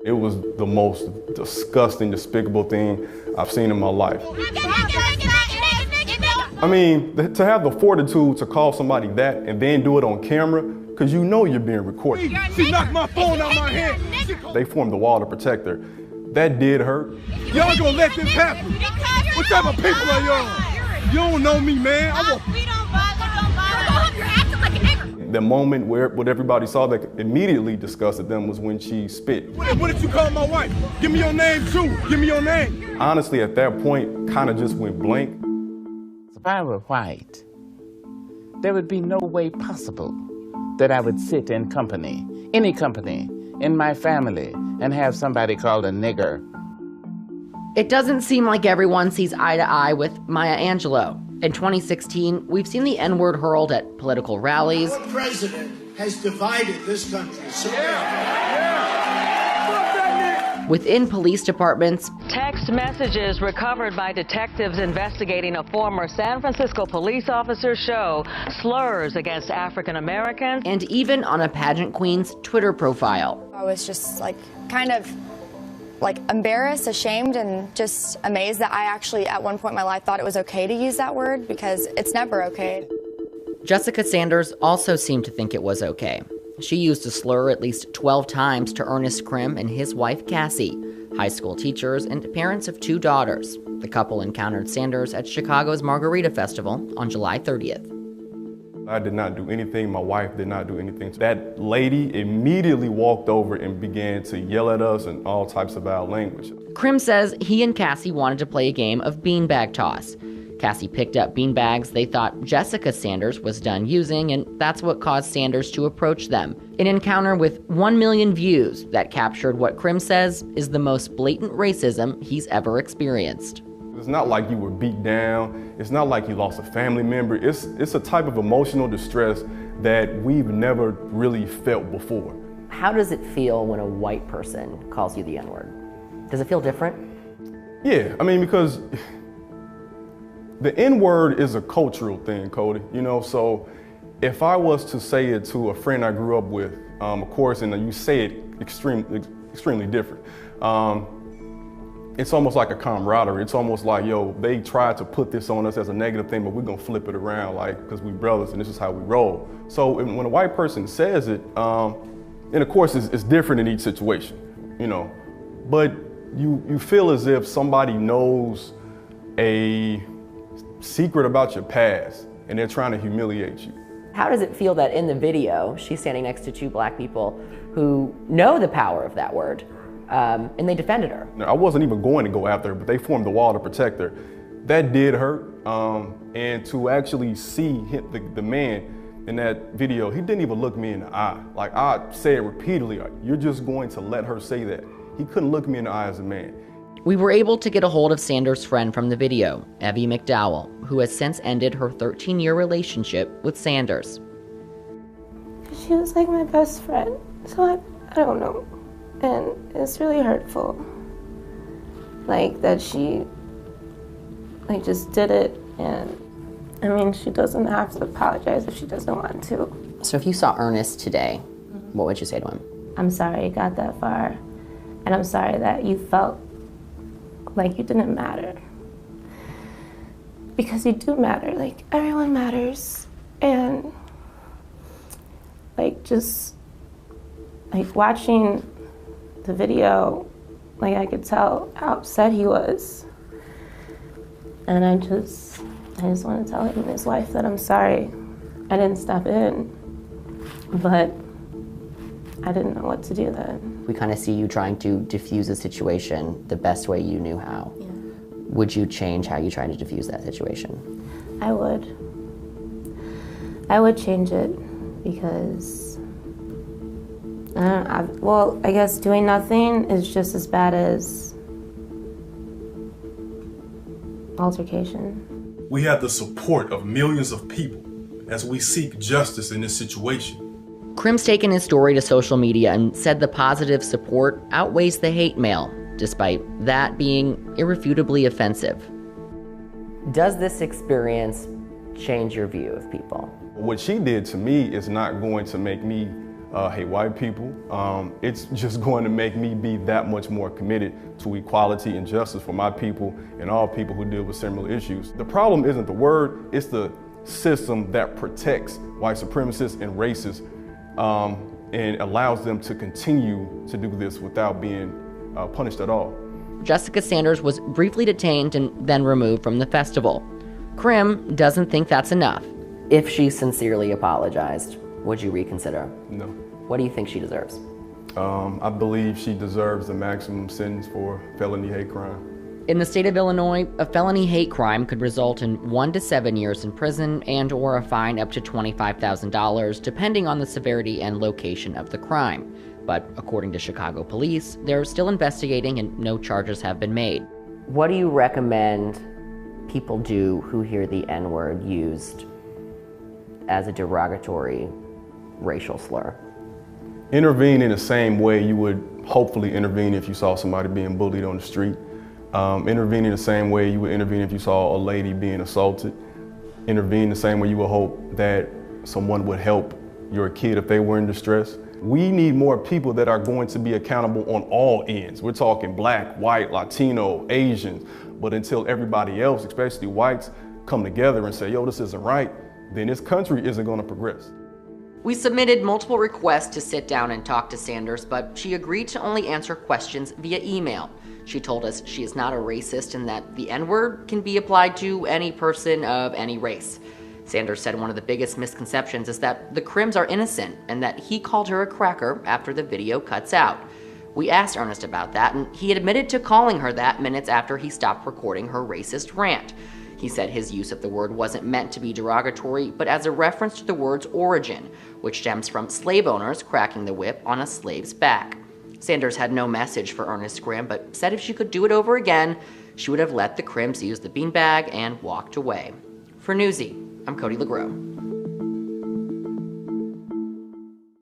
It was the most disgusting, despicable thing I've seen in my life. I mean, to have the fortitude to call somebody that and then do it on camera, because you know you're being recorded. She knocked my phone out my hand. They formed the wall to protect her. That did hurt. Y'all gonna let this happen? What type of people are y'all? You don't know me, man. We don't bother. You're acting like a nigger. The moment where what everybody saw that immediately disgusted them was when she spit. What did you call my wife? Give me your name too. Give me your name. Honestly, at that point, kind of just went blank. If I were white, there would be no way possible that I would sit in company, any company, in my family, and have somebody called a nigger. It doesn't seem like everyone sees eye to eye with Maya Angelou. In 2016, we've seen the N-word hurled at political rallies. Our president has divided this country so Within police departments. Text messages recovered by detectives investigating a former San Francisco police officer show slurs against African Americans. And even on a pageant queen's Twitter profile. I was just kind of embarrassed, ashamed, and just amazed that I actually at one point in my life thought it was okay to use that word, because it's never okay. Jessica Sanders also seemed to think it was okay. She used a slur at least 12 times to Ernest Crim and his wife Cassie, high school teachers and parents of 2 daughters. The couple encountered Sanders at Chicago's Margarita Festival on July 30th. I did not do anything. My wife did not do anything. That lady immediately walked over and began to yell at us in all types of foul language. Crim says he and Cassie wanted to play a game of beanbag toss. Cassie picked up beanbags they thought Jessica Sanders was done using, and that's what caused Sanders to approach them. An encounter with 1 million views that captured what Crim says is the most blatant racism he's ever experienced. It's not like you were beat down. It's not like you lost a family member. It's a type of emotional distress that we've never really felt before. How does it feel when a white person calls you the N-word? Does it feel different? Yeah, I mean, because the N-word is a cultural thing, Cody, so if I was to say it to a friend I grew up with, of course, and you say it extremely different, it's almost like a camaraderie. It's almost like, they tried to put this on us as a negative thing, but we're gonna flip it around, because we brothers and this is how we roll. So when a white person says it, and of course it's different in each situation, but you feel as if somebody knows a secret about your past and they're trying to humiliate you. How does it feel that in the video, she's standing next to 2 black people who know the power of that word, and they defended her? I wasn't even going to go after her, but they formed the wall to protect her. That did hurt, and to actually see the man in that video, he didn't even look me in the eye. Like I said repeatedly, you're just going to let her say that. He couldn't look me in the eye as a man. We were able to get a hold of Sanders' friend from the video, Evie McDowell, who has since ended her 13-year relationship with Sanders. She was like my best friend, so I don't know. And it's really hurtful. That she just did it, and I mean, she doesn't have to apologize if she doesn't want to. So if you saw Ernest today, what would you say to him? I'm sorry it got that far, and I'm sorry that you felt like you didn't matter. Because you do matter, everyone matters. And just watching the video, I could tell how upset he was. And I just want to tell him and his wife that I'm sorry. I didn't step in, but I didn't know what to do then. We kind of see you trying to diffuse a situation the best way you knew how. Yeah. Would you change how you try to diffuse that situation? I would. I would change it because, I guess doing nothing is just as bad as altercation. We have the support of millions of people as we seek justice in this situation. Crim's taken his story to social media and said the positive support outweighs the hate mail, despite that being irrefutably offensive. Does this experience change your view of people? What she did to me is not going to make me hate white people. It's just going to make me be that much more committed to equality and justice for my people and all people who deal with similar issues. The problem isn't the word, it's the system that protects white supremacists and racists and allows them to continue to do this without being punished at all. Jessica Sanders was briefly detained and then removed from the festival. Crim doesn't think that's enough. If she sincerely apologized, would you reconsider? No. What do you think she deserves? I believe she deserves the maximum sentence for felony hate crime. In the state of Illinois, a felony hate crime could result in 1 to 7 years in prison and or a fine up to $25,000, depending on the severity and location of the crime. But according to Chicago police, they're still investigating and no charges have been made. What do you recommend people do who hear the N-word used as a derogatory racial slur? Intervene in the same way you would hopefully intervene if you saw somebody being bullied on the street. Intervene in the same way you would intervene if you saw a lady being assaulted. Intervene the same way you would hope that someone would help your kid if they were in distress. We need more people that are going to be accountable on all ends. We're talking black, white, Latino, Asians, but until everybody else, especially whites, come together and say, yo, this isn't right, then this country isn't going to progress. We submitted multiple requests to sit down and talk to Sanders, but she agreed to only answer questions via email. She told us she is not a racist and that the N-word can be applied to any person of any race. Sanders said one of the biggest misconceptions is that the Crims are innocent and that he called her a cracker after the video cuts out. We asked Ernest about that, and he admitted to calling her that minutes after he stopped recording her racist rant. He said his use of the word wasn't meant to be derogatory, but as a reference to the word's origin, which stems from slave owners cracking the whip on a slave's back. Sanders had no message for Ernest Crim, but said if she could do it over again, she would have let the Crims use the beanbag and walked away. For Newsy, I'm Cody LaGrow.